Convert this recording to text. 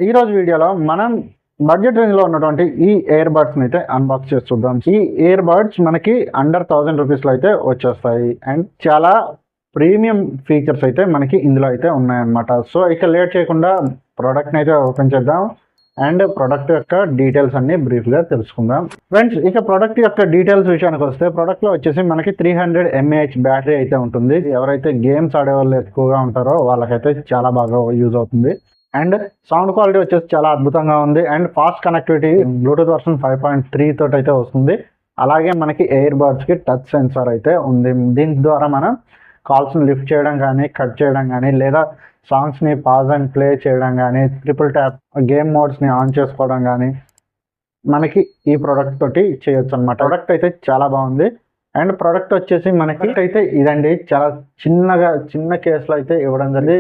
ఈ రోజు వీడియోలో మనం బడ్జెట్ రేంజ్ లో ఉన్నటువంటి ఈ ఇయర్ బడ్స్ అయితే అన్బాక్స్ చేసి చూద్దాం. ఈ ఇయర్ బడ్స్ మనకి అండర్ 1000 రూపీస్ లో అయితే వచ్చేస్తాయి అండ్ చాలా ప్రీమియం ఫీచర్స్ అయితే మనకి ఇందులో అయితే ఉన్నాయన్నమాట. సో ఇక లేట్ చేయకుండా ప్రోడక్ట్ అయితే ఓపెన్ చేద్దాం అండ్ ప్రోడక్ట్ యొక్క డీటెయిల్స్ అన్ని బ్రీఫ్ గా తెలుసుకుందాం. ఫ్రెండ్స్, ఇక ప్రోడక్ట్ యొక్క డీటెయిల్స్ విషయానికి వస్తే ప్రోడక్ట్ లో వచ్చేసి మనకి 300 mAh బ్యాటరీ అయితే ఉంటుంది. ఎవరైతే గేమ్స్ ఆడే వాళ్ళు ఎక్కువగా ఉంటారో వాళ్ళకైతే చాలా బాగా యూజ్ అవుతుంది. అండ్ సౌండ్ క్వాలిటీ వచ్చేసి చాలా అద్భుతంగా ఉంది and fast connectivity Bluetooth version 5.3 తోటి అయితే వస్తుంది. అలాగే మనకి ఇయర్ బడ్స్ కి టచ్ సెన్సార్ అయితే ఉంది. దీని ద్వారా మనం కాల్స్ ని లిఫ్ట్ చేయడం కానీ కట్ చేయడం కానీ లేదా సాంగ్స్ ని పాజ్ అండ్ ప్లే చేయడం కానీ ట్రిపుల్ ట్యాప్ గేమ్ మోడ్స్ ని ఆన్ చేసుకోవడం కానీ మనకి ఈ ప్రోడక్ట్ తోటి చేయొచ్చు అనమాట. ప్రోడక్ట్ అయితే చాలా బాగుంది అండ్ ప్రోడక్ట్ వచ్చేసి మనకి అయితే ఇదండి చాలా చిన్న కేసులో అయితే ఇవ్వడం జరిగింది.